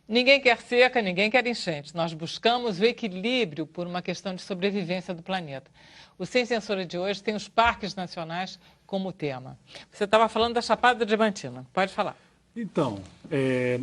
Ninguém quer seca, ninguém quer enchente. Nós buscamos o equilíbrio por uma questão de sobrevivência do planeta. O Sem Censura de hoje tem os parques nacionais como tema. Você estava falando da Chapada Diamantina. Pode falar. Então,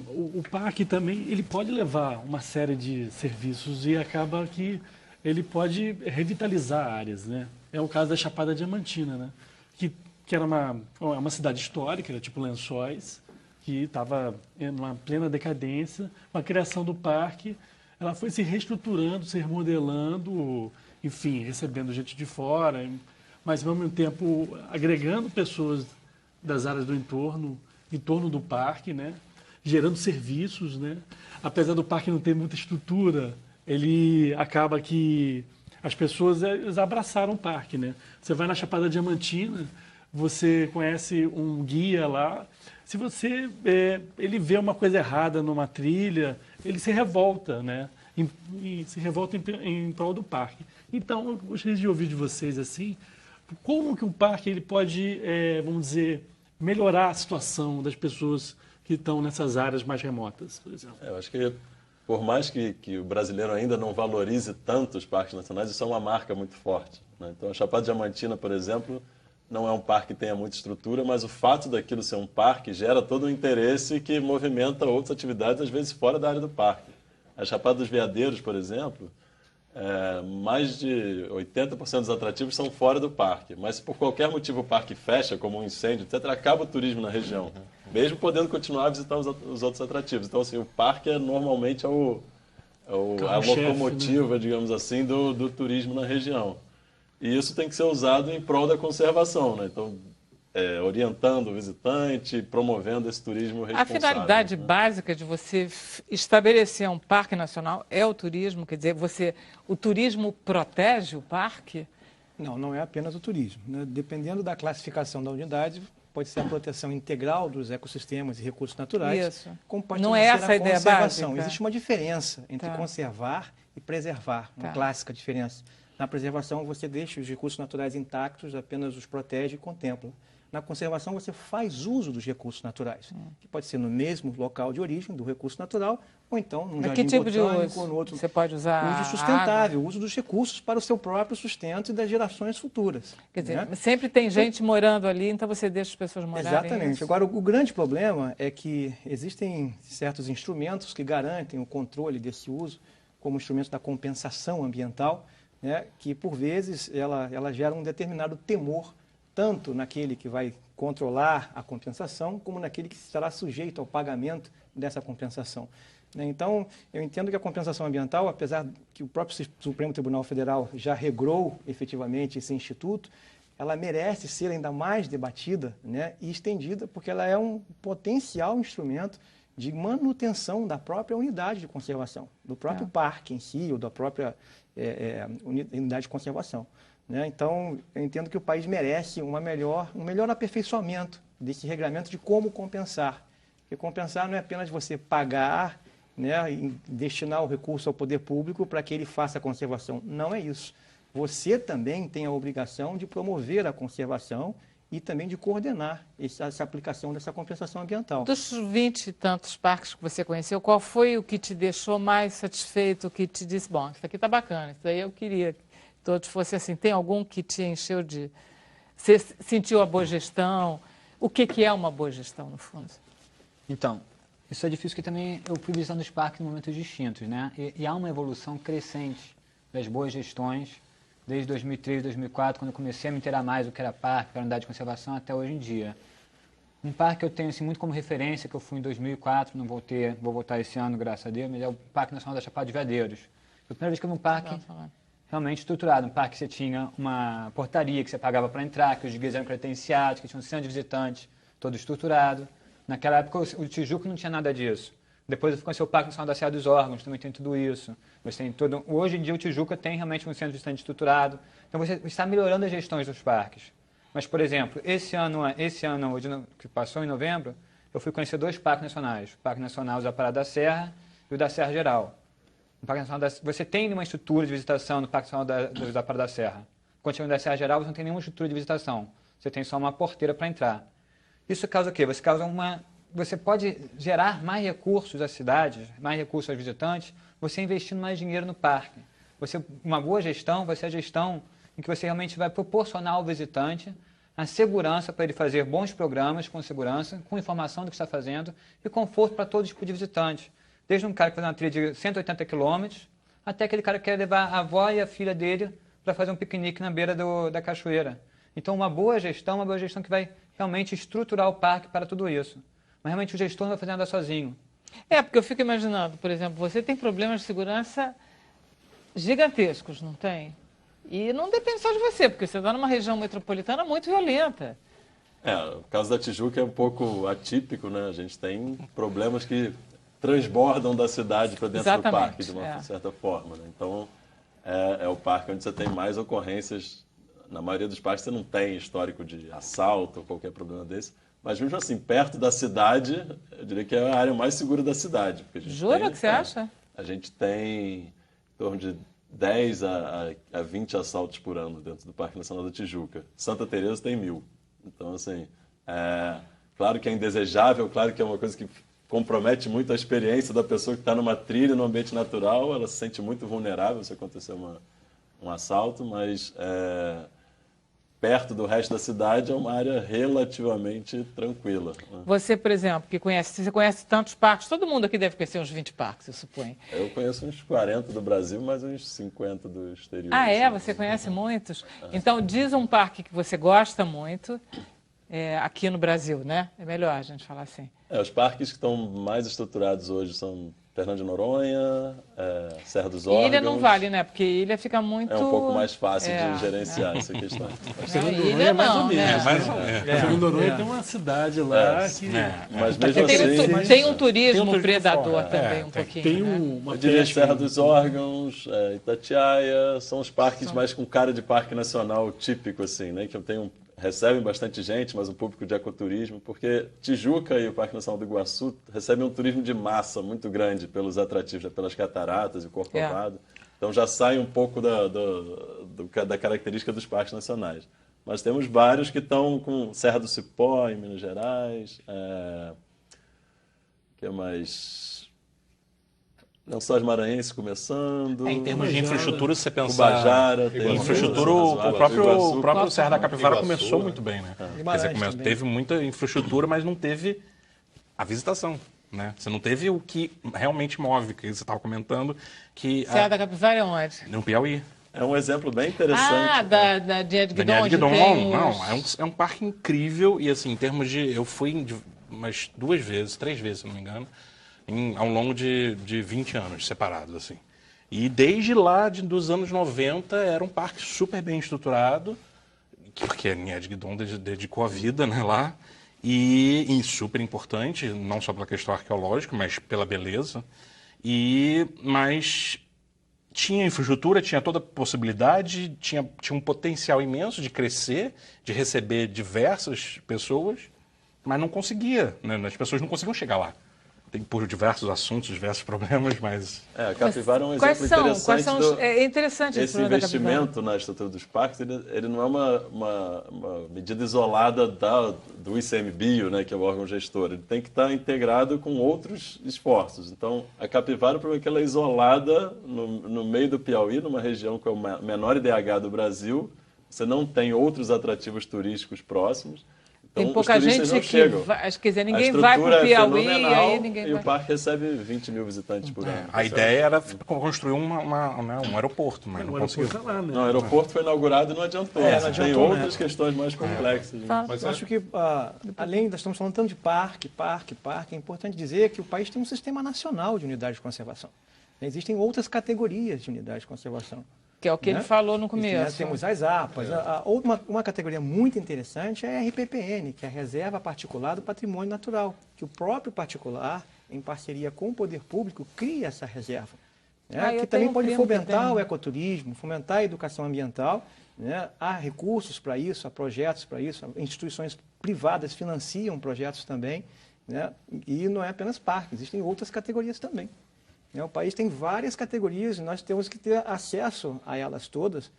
o parque também ele pode levar uma série de serviços e acaba que ele pode revitalizar áreas, né? É o caso da Chapada Diamantina, né? Que era uma cidade histórica, era tipo Lençóis, que estava em uma plena decadência. Com a criação do parque, ela foi se reestruturando, se remodelando, enfim, recebendo gente de fora, mas ao mesmo tempo agregando pessoas das áreas do entorno, em torno do parque, né? Gerando serviços, né? Apesar do parque não ter muita estrutura, ele acaba que as pessoas eles abraçaram o parque, né? Você vai na Chapada Diamantina, você conhece um guia lá. Se você ele vê uma coisa errada numa trilha, ele se revolta, né? E se revolta em prol do parque. Então, eu gostaria de ouvir de vocês assim, como que o parque ele pode, vamos dizer, melhorar a situação das pessoas que estão nessas áreas mais remotas, por exemplo. Eu acho que por mais que o brasileiro ainda não valorize tanto os parques nacionais, isso é uma marca muito forte, né? Então, a Chapada Diamantina, por exemplo, não é um parque que tenha muita estrutura, mas o fato daquilo ser um parque gera todo um interesse que movimenta outras atividades, às vezes fora da área do parque. A Chapada dos Veadeiros, por exemplo, mais de 80% dos atrativos são fora do parque. Mas se por qualquer motivo o parque fecha, como um incêndio, etc., acaba o turismo na região, mesmo podendo continuar a visitar os outros atrativos. Então, assim, o parque normalmente a locomotiva, né? Digamos assim, do turismo na região. E isso tem que ser usado em prol da conservação, né? Então, orientando o visitante, promovendo esse turismo responsável. A finalidade, né? básica de você estabelecer um parque nacional é o turismo, quer dizer, o turismo protege o parque? Não, não é apenas o turismo, né? Dependendo da classificação da unidade, pode ser a proteção integral dos ecossistemas e recursos naturais. Isso. Como pode não é essa a ideia conservação. básica? Existe uma diferença entre conservar e preservar, uma clássica diferença. Na preservação, você deixa os recursos naturais intactos, apenas os protege e contempla. Na conservação, você faz uso dos recursos naturais, que pode ser no mesmo local de origem do recurso natural, ou então num jardim tipo botânico, de uso? ou no outro. Você pode usar uso sustentável, uso dos recursos para o seu próprio sustento e das gerações futuras. Quer dizer, né? sempre tem gente morando ali, então você deixa as pessoas morarem. Exatamente. Agora, o grande problema é que existem certos instrumentos que garantem o controle desse uso, como o instrumento da compensação ambiental, né, que, por vezes, ela gera um determinado temor, tanto naquele que vai controlar a compensação, como naquele que estará sujeito ao pagamento dessa compensação. Então, eu entendo que a compensação ambiental, apesar que o próprio Supremo Tribunal Federal já regrou efetivamente esse instituto, ela merece ser ainda mais debatida, né, e estendida, porque ela é um potencial instrumento de manutenção da própria unidade de conservação, do próprio parque em si, ou da própria unidade de conservação. Né? Então, eu entendo que o país merece um melhor aperfeiçoamento desse regramento de como compensar. Porque compensar não é apenas você pagar, né, e destinar o recurso ao poder público para que ele faça a conservação. Não é isso. Você também tem a obrigação de promover a conservação e também de coordenar essa aplicação dessa compensação ambiental. Dos 20 e tantos parques que você conheceu, qual foi o que te deixou mais satisfeito, o que te disse, bom, isso aqui está bacana, isso aí eu queria que todos fossem assim? Tem algum que te encheu de... Você sentiu a boa gestão? O que é uma boa gestão, no fundo? Então, isso é difícil, porque também eu fui visitando os parques em momentos distintos, né? E há uma evolução crescente das boas gestões, desde 2003, 2004, quando eu comecei a me inteirar mais do que era parque, para unidade de conservação, até hoje em dia. Um parque que eu tenho assim, muito como referência, que eu fui em 2004, vou voltar esse ano, graças a Deus, mas é o Parque Nacional da Chapada dos Veadeiros. Foi a primeira vez que eu vi um parque realmente estruturado, um parque que você tinha uma portaria que você pagava para entrar, que os guias eram credenciados, que tinha um centro de visitantes, todo estruturado. Naquela época o Tijuca não tinha nada disso. Depois eu fui conhecer o Parque Nacional da Serra dos Órgãos, também tem tudo isso. Hoje em dia o Tijuca tem realmente um centro de visitante estruturado. Então você está melhorando as gestões dos parques. Mas, por exemplo, esse ano que passou, em novembro, eu fui conhecer 2 parques nacionais. O Parque Nacional da Parada da Serra e o da Serra Geral. O Parque Nacional você tem uma estrutura de visitação no Parque Nacional da Parada da Serra. Quando chega da Serra Geral, você não tem nenhuma estrutura de visitação. Você tem só uma porteira para entrar. Isso causa o quê? Você causa uma você pode gerar mais recursos às cidades, mais recursos aos visitantes, você investindo mais dinheiro no parque. Uma boa gestão vai ser a gestão em que você realmente vai proporcionar ao visitante a segurança para ele fazer bons programas com segurança, com informação do que está fazendo e conforto para todo tipo de visitante. Desde um cara que faz uma trilha de 180 quilômetros até aquele cara que quer levar a avó e a filha dele para fazer um piquenique na beira da cachoeira. Então, uma boa gestão que vai realmente estruturar o parque para tudo isso. Mas realmente o gestor não vai fazer nada sozinho. Porque eu fico imaginando, por exemplo, você tem problemas de segurança gigantescos, não tem? E não depende só de você, porque você está numa região metropolitana muito violenta. O caso da Tijuca é um pouco atípico, né? A gente tem problemas que transbordam da cidade para dentro do parque, de uma certa forma, né? Então, é o parque onde você tem mais ocorrências. Na maioria dos parques você não tem histórico de assalto ou qualquer problema desse. Mas mesmo assim, perto da cidade, eu diria que é a área mais segura da cidade. Jura que você acha? A gente tem em torno de 10 a 20 assaltos por ano dentro do Parque Nacional da Tijuca. Santa Teresa tem 1000. Então, assim, claro que é indesejável, claro que é uma coisa que compromete muito a experiência da pessoa que está numa trilha, no ambiente natural, ela se sente muito vulnerável se acontecer um assalto, mas perto do resto da cidade é uma área relativamente tranquila. Você, por exemplo, você conhece tantos parques, todo mundo aqui deve conhecer uns 20 parques, eu suponho. Eu conheço uns 40 do Brasil, mais uns 50 do exterior. Você conhece muitos? Então, diz um parque que você gosta muito, aqui no Brasil, né? É melhor a gente falar assim. Os parques que estão mais estruturados hoje são Fernando de Noronha, Serra dos Órgãos. Ilha não vale, né? Porque Ilha fica muito... É um pouco mais fácil de gerenciar essa questão. Ilha não, né? Fernando de Noronha tem uma cidade lá que... Mas mesmo assim... Tem um turismo predador também, um pouquinho. Tem eu diria Serra dos Órgãos, Itatiaia, são os parques mais com cara de parque nacional típico, assim, né? Que recebem bastante gente, mas um público de ecoturismo, porque Tijuca e o Parque Nacional do Iguaçu recebem um turismo de massa muito grande pelos atrativos, pelas cataratas e Corcovado. Então já sai um pouco da característica dos parques nacionais. Mas temos vários que estão com Serra do Cipó, em Minas Gerais, que é mais... Lençóis Maranhenses começando. Em termos de infraestrutura, se você pensar... Ubajara, tem infraestrutura, o próprio Serra da Capivara começou muito bem, né? Quer dizer, teve muita infraestrutura, mas não teve a visitação, né? Você não teve o que realmente move, que você estava comentando. Serra da Capivara é onde? No Piauí. É um exemplo bem interessante. Da Edguidon. É um parque incrível e, assim, em termos de... Eu fui umas 2 vezes, 3 vezes, se não me engano, ao longo de 20 anos separados, assim. E desde lá, dos anos 90, era um parque super bem estruturado, porque a Nied Guidon dedicou a vida, né, lá, e super importante, não só pela questão arqueológica, mas pela beleza. Mas tinha infraestrutura, tinha toda a possibilidade, tinha um potencial imenso de crescer, de receber diversas pessoas, mas não conseguia, né? As pessoas não conseguiam chegar lá. Por diversos assuntos, diversos problemas, mas... A Capivara é um exemplo interessante. É interessante esse investimento na estrutura dos parques, ele não é uma medida isolada do ICMBio, né, que é o órgão gestor. Ele tem que estar integrado com outros esforços. Então, a Capivara, porque ela é isolada no meio do Piauí, numa região que é o menor IDH do Brasil, você não tem outros atrativos turísticos próximos. Então, tem pouca gente que vai, quer dizer, ninguém vai para o Piauí e aí ninguém vai. E o parque recebe 20 mil visitantes por ano. A ideia era construir um aeroporto, mas não conseguiu. Não, o aeroporto foi inaugurado e não adiantou. Tem outras questões mais complexas. Mas eu acho que, além, nós estamos falando tanto de parque, é importante dizer que o país tem um sistema nacional de unidades de conservação. Existem outras categorias de unidades de conservação. Que é o que ele falou no começo. Nós temos as APAs. Uma categoria muito interessante é a RPPN, que é a Reserva Particular do Patrimônio Natural, que o próprio particular, em parceria com o poder público, cria essa reserva. Que também pode fomentar o ecoturismo, fomentar a educação ambiental. Há recursos para isso, há projetos para isso, instituições privadas financiam projetos também. E não é apenas parque, existem outras categorias também. O país tem várias categorias e nós temos que ter acesso a elas todas,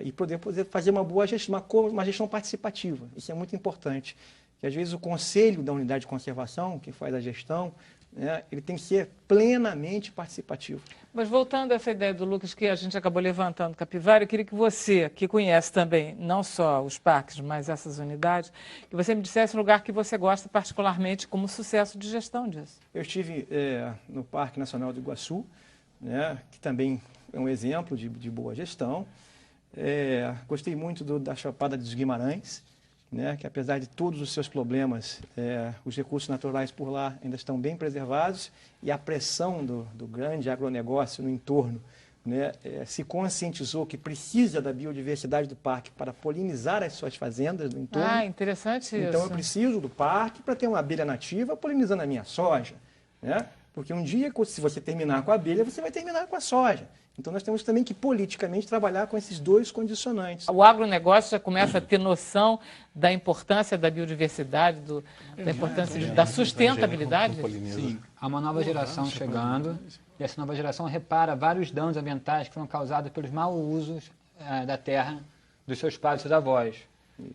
e poder fazer uma boa gestão, uma gestão participativa. Isso é muito importante. que às vezes o conselho da unidade de conservação, que faz a gestão, né, ele tem que ser plenamente participativo. Mas voltando a essa ideia do Lucas, que a gente acabou levantando, Capivara, eu queria que você, que conhece também não só os parques, mas essas unidades, que você me dissesse um lugar que você gosta particularmente como sucesso de gestão disso. Eu estive no Parque Nacional do Iguaçu, né, que também é um exemplo de boa gestão. Gostei muito da Chapada dos Guimarães, né, que apesar de todos os seus problemas, os recursos naturais por lá ainda estão bem preservados e a pressão do grande agronegócio no entorno, né, se conscientizou que precisa da biodiversidade do parque para polinizar as suas fazendas no entorno. Ah, interessante isso. Então eu preciso do parque para ter uma abelha nativa polinizando a minha soja, né? Porque um dia, se você terminar com a abelha, você vai terminar com a soja. Então nós temos também que politicamente trabalhar com esses dois condicionantes. O agronegócio já começa a ter noção da importância da biodiversidade, da importância da sustentabilidade? Sim, há uma nova geração chegando e essa nova geração repara vários danos ambientais que foram causados pelos maus usos da terra dos seus pais e seus avós.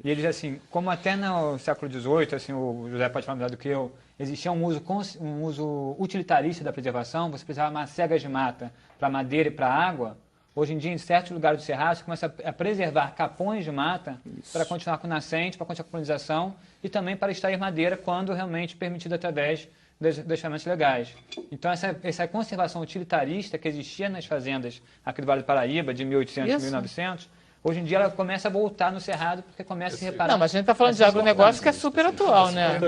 E eles, assim, como até no século XVIII, assim, o José pode falar melhor do que eu, existia um uso utilitarista da preservação, você precisava de cegas de mata para madeira e para água. Hoje em dia, em certos lugares do Cerrado, você começa a preservar capões de mata para continuar com nascente, para continuar com colonização e também para extrair madeira quando realmente permitido através dos deixamentos legais. Então, essa conservação utilitarista que existia nas fazendas aqui do Vale do Paraíba, de 1800 a 1900, hoje em dia ela começa a voltar no Cerrado porque começa a se reparar. Não, mas a gente está falando de agronegócio que é super atual, né?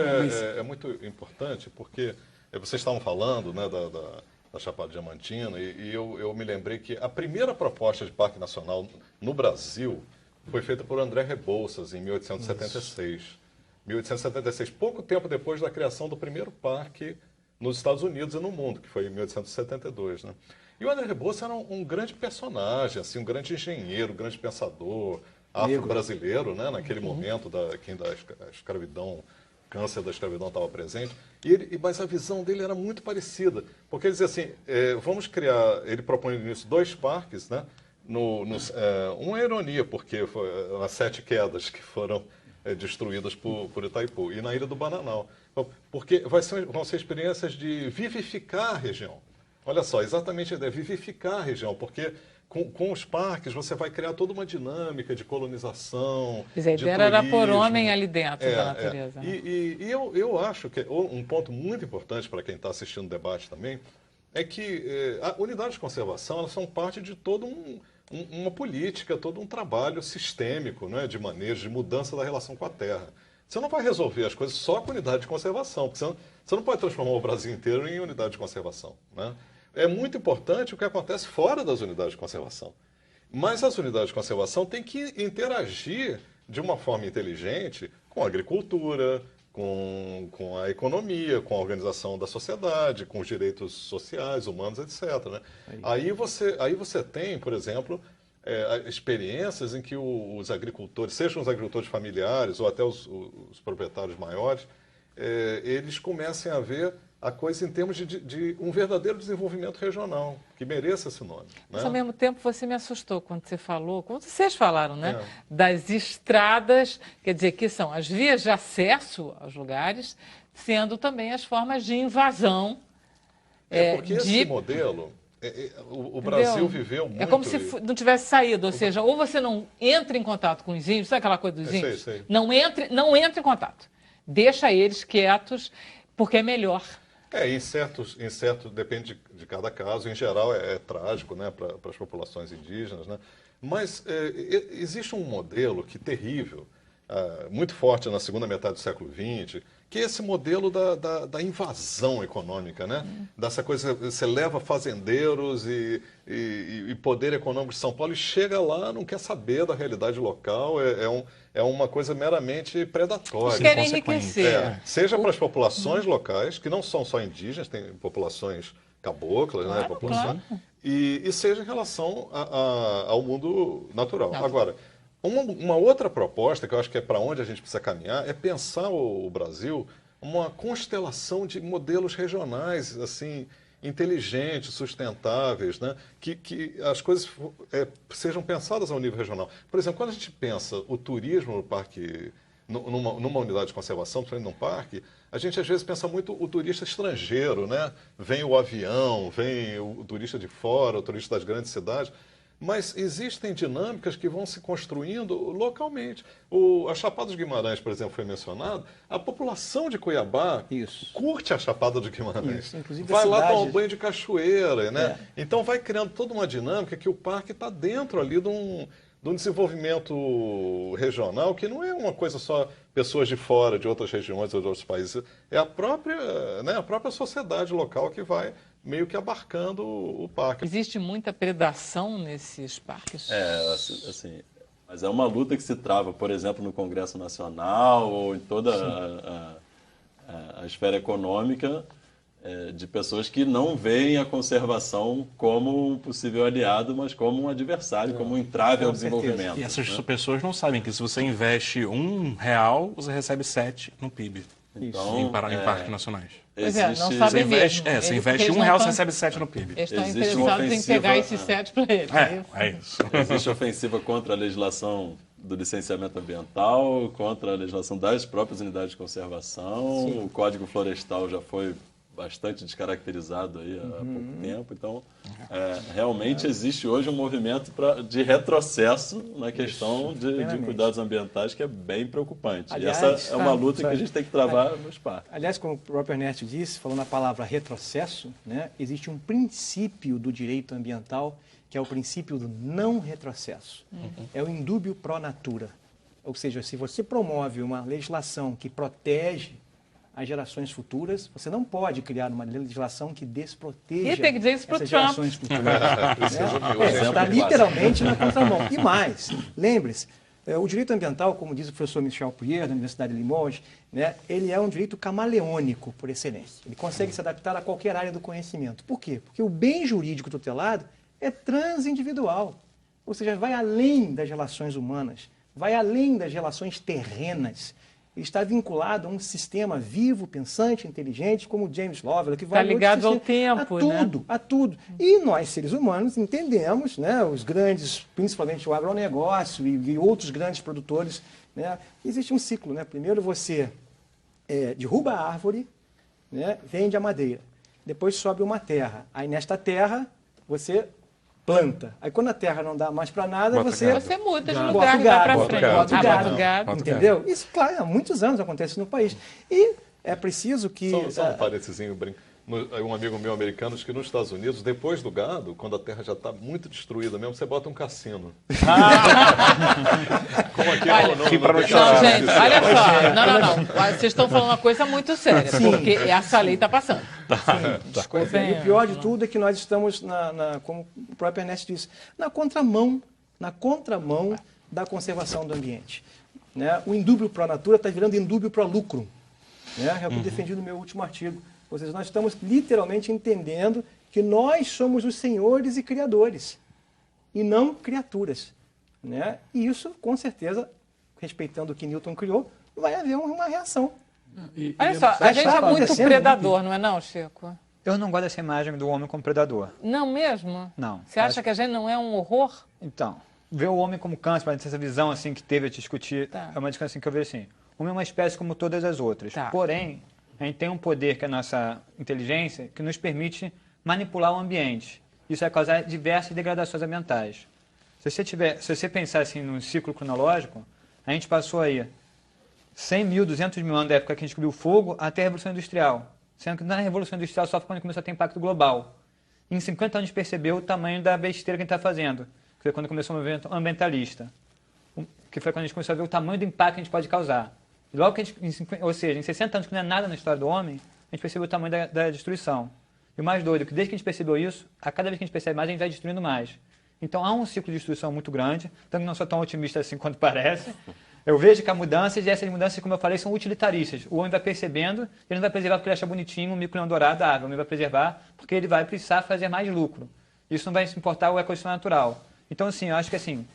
É muito importante porque vocês estavam falando, né, da Chapada Diamantina e eu me lembrei que a primeira proposta de Parque Nacional no Brasil foi feita por André Rebouças em 1876. 1876, pouco tempo depois da criação do primeiro parque nos Estados Unidos e no mundo, que foi em 1872, né? E o André Rebouças era um grande personagem, assim, um grande engenheiro, um grande pensador afro-brasileiro, né, naquele momento que ainda a escravidão, o câncer da escravidão estava presente. Mas a visão dele era muito parecida, porque ele dizia assim, vamos criar, ele propõe nisso 2 parques, né, uma ironia, porque foi as 7 quedas que foram destruídas por Itaipu, e na Ilha do Bananal. Porque vão ser experiências de vivificar a região. Olha só, exatamente a ideia, vivificar a região, porque com os parques você vai criar toda uma dinâmica de colonização, a ideia era pôr homem ali dentro da natureza. E eu acho que um ponto muito importante para quem está assistindo o debate também é que a unidade de conservação elas são parte de toda uma política, todo um trabalho sistêmico, né, de manejo, de mudança da relação com a terra. Você não vai resolver as coisas só com unidade de conservação, porque você não pode transformar o Brasil inteiro em unidade de conservação, né? É muito importante o que acontece fora das unidades de conservação. Mas as unidades de conservação têm que interagir de uma forma inteligente com a agricultura, com a economia, com a organização da sociedade, com os direitos sociais, humanos, etc. Né? Aí você tem, por exemplo, experiências em que os agricultores, sejam os agricultores familiares ou até os proprietários maiores, eles comecem a ver a coisa em termos de um verdadeiro desenvolvimento regional, que mereça esse nome. Mas, né? ao mesmo tempo, você me assustou quando você falou, quando vocês falaram, né? Das estradas, quer dizer, que são as vias de acesso aos lugares, sendo também as formas de invasão. Porque esse modelo, o Brasil viveu muito... É como se não tivesse saído, ou seja, ou você não entra em contato com os índios, sabe aquela coisa dos índios? Sei. Não entre em contato. Deixa eles quietos, porque é melhor. Em certo, depende de cada caso, em geral é trágico, né, para as populações indígenas, né? Mas existe um modelo que terrível, muito forte na segunda metade do século XX, que é esse modelo da invasão econômica, né? Dessa coisa, você leva fazendeiros e poder econômico de São Paulo e chega lá, não quer saber da realidade local, é uma coisa meramente predatória. Eles querem enriquecer. Seja para as populações locais, que não são só indígenas, tem populações caboclas, né? Populações, e seja em relação ao mundo natural. Agora, uma outra proposta, que eu acho que é para onde a gente precisa caminhar, é pensar o Brasil uma constelação de modelos regionais, assim, inteligentes, sustentáveis, né? Que as coisas sejam pensadas ao nível regional. Por exemplo, quando a gente pensa o turismo no Parque numa unidade de conservação, principalmente num parque, a gente às vezes pensa muito o turista estrangeiro, né? Vem o avião, vem o turista de fora, o turista das grandes cidades. Mas existem dinâmicas que vão se construindo localmente. A Chapada dos Guimarães, por exemplo, foi mencionado. A população de Cuiabá curte a Chapada dos Guimarães. Vai lá tomar um banho de cachoeira, né? Então vai criando toda uma dinâmica que o parque está dentro ali de um desenvolvimento regional, que não é uma coisa só pessoas de fora, de outras regiões ou de outros países. É a própria sociedade local que vai meio que abarcando o parque. Existe muita predação nesses parques? Assim, mas é uma luta que se trava, por exemplo, no Congresso Nacional ou em toda a esfera econômica, de pessoas que não veem a conservação como um possível aliado, mas como um adversário, como um entrave ao desenvolvimento. E essas pessoas não sabem que se você investe R$1, você recebe 7 no PIB. Então, em parques nacionais. Pois não sabem mesmo. Você investe R$1, você recebe 7 no PIB. Eles estão interessados em pegar esses 7 para eles. É isso. Existe ofensiva contra a legislação do licenciamento ambiental, contra a legislação das próprias unidades de conservação. Sim. O Código Florestal já foi bastante descaracterizado aí há pouco tempo. Então, realmente existe hoje um movimento de retrocesso na questão de cuidados ambientais que é bem preocupante. Aliás, e essa é uma luta que a gente tem que travar nos parques. Aliás, como o próprio Ernesto disse, falando a palavra retrocesso, né, existe um princípio do direito ambiental que é o princípio do não retrocesso. É o indúbio pro natura. Ou seja, se você promove uma legislação que protege as gerações futuras, você não pode criar uma legislação que desproteja e tem que dizer isso pro essas Trump. gerações futuras. Você está literalmente na contramão. E mais, lembre-se, o direito ambiental, como diz o professor Michel Puyer, da Universidade de Limoges, né, ele é um direito camaleônico, por excelência. Ele consegue se adaptar a qualquer área do conhecimento. Por quê? Porque o bem jurídico tutelado é transindividual, ou seja, vai além das relações humanas, vai além das relações terrenas. Ele está vinculado a um sistema vivo, pensante, inteligente, como James Lovelock, que vai ligado ao tempo, a tudo. E nós, seres humanos, entendemos, né, os grandes, principalmente o agronegócio e outros grandes produtores, né, existe um ciclo, né? Primeiro você derruba a árvore, né, vende a madeira, depois sobe uma terra. Aí nesta terra você planta. Aí quando a terra não dá mais para nada, você muda de lugar, vai para frente. Bota o gado. Entendeu? Isso, claro, há muitos anos acontece no país. E é preciso que... Só um parentezinho, um amigo meu americano diz que nos Estados Unidos, depois do gado, quando a terra já está muito destruída mesmo, você bota um cassino. Como aqui gente, olha só. Não. Vocês estão falando uma coisa muito séria, porque essa lei está passando. Desculpem. E o pior de tudo é que nós estamos, como o próprio Ernesto disse, na contramão da conservação do ambiente. Né? O indúbio pro natura está virando indúbio pro lucro. Né? É o que eu defendi no meu último artigo. Ou seja, nós estamos literalmente entendendo que nós somos os senhores e criadores, e não criaturas. Né? E isso, com certeza, respeitando o que Newton criou, vai haver uma reação. Olha só, a gente é muito predador, não é não, Chico? Eu não gosto dessa imagem do homem como predador. Não mesmo? Não. Você acha que a gente não é um horror? Então, ver o homem como câncer, para ter essa visão assim que teve a discutir, é uma discussão assim, que eu vejo assim. O homem é uma espécie como todas as outras. Porém, a gente tem um poder, que é a nossa inteligência, que nos permite manipular o ambiente. Isso vai causar diversas degradações ambientais. Se você pensar assim num ciclo cronológico, a gente passou aí 100 mil, 200 mil anos da época que a gente descobriu o fogo até a Revolução Industrial. Sendo que na Revolução Industrial só foi quando começou a ter impacto global. Em 50 anos a gente percebeu o tamanho da besteira que a gente está fazendo, que foi quando começou o movimento ambientalista, que foi quando a gente começou a ver o tamanho do impacto que a gente pode causar. E logo que a gente, ou seja, em 60 anos, que não é nada na história do homem, a gente percebeu o tamanho da destruição. E o mais doido é que desde que a gente percebeu isso, a cada vez que a gente percebe mais, a gente vai destruindo mais. Então há um ciclo de destruição muito grande, tanto que não sou tão otimista assim quanto parece. Eu vejo que há mudanças, e essas mudanças, como eu falei, são utilitaristas. O homem vai percebendo, ele não vai preservar porque ele acha bonitinho um micro-leão dourado da árvore. O homem vai preservar porque ele vai precisar fazer mais lucro. Isso não vai se importar o ecossistema natural. Então, assim, eu acho que, assim,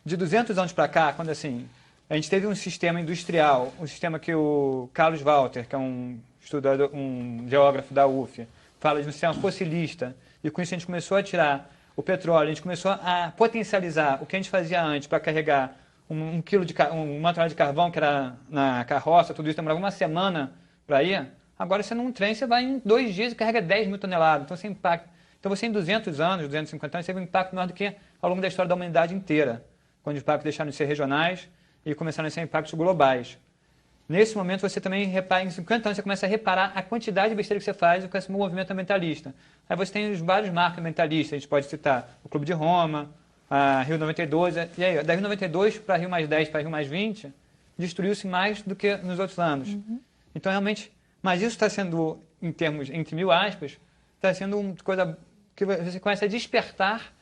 de 200 anos para cá, quando, assim, a gente teve um sistema industrial, um sistema que o Carlos Walter, que é um estudador, um geógrafo da UF, fala de um sistema fossilista, e com isso a gente começou a tirar o petróleo, a gente começou a potencializar o que a gente fazia antes para carregar uma tonelada de carvão, que era na carroça, tudo isso demorava uma semana para ir. Agora, você num trem, você vai em 2 dias e carrega 10 mil toneladas. Então, você impacta. Então, você em 200 anos, 250 anos, você teve um impacto maior do que ao longo da história da humanidade inteira, quando os impactos deixaram de ser regionais e começaram a ser impactos globais. Nesse momento, você também repara, em 50 anos, você começa a reparar a quantidade de besteira que você faz com esse movimento ambientalista. Aí você tem os vários marcos ambientalistas, a gente pode citar o Clube de Roma, a Rio 92, e aí, da Rio 92 para Rio mais 10 para Rio mais 20, destruiu-se mais do que nos outros anos. Então, realmente, mas isso está sendo, em termos, entre mil aspas, está sendo uma coisa que você começa a despertar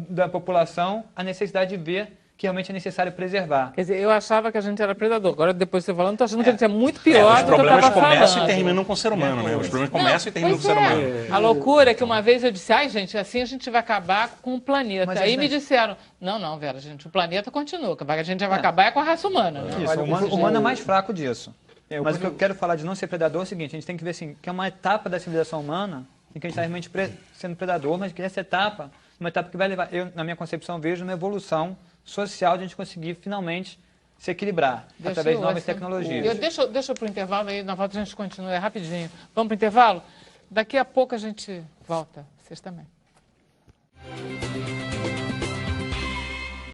da população a necessidade de ver que realmente é necessário preservar. Quer dizer, eu achava que a gente era predador. Agora, depois você falando, estou achando que a gente é muito pior Os do que eu problemas estava falando. começam e terminam com o ser humano, né? Os problemas começam e terminam com o ser humano. A loucura é que uma vez eu disse, ai, gente, assim a gente vai acabar com o planeta. Mas Aí a me gente- disseram, não, Vera, gente, o planeta continua. Que a gente já vai acabar é com a raça humana. Né? Isso, o humano é mais fraco disso. Mas o que porque eu quero falar de não ser predador é o seguinte, a gente tem que ver assim, que é uma etapa da civilização humana em que a gente está realmente sendo predador, mas que essa etapa é uma etapa que vai levar, eu, na minha concepção, vejo uma evolução social de a gente conseguir finalmente se equilibrar através de novas tecnologias. Deixa para o intervalo aí, na volta a gente continua, é rapidinho. Vamos para o intervalo? Daqui a pouco a gente volta. Vocês também.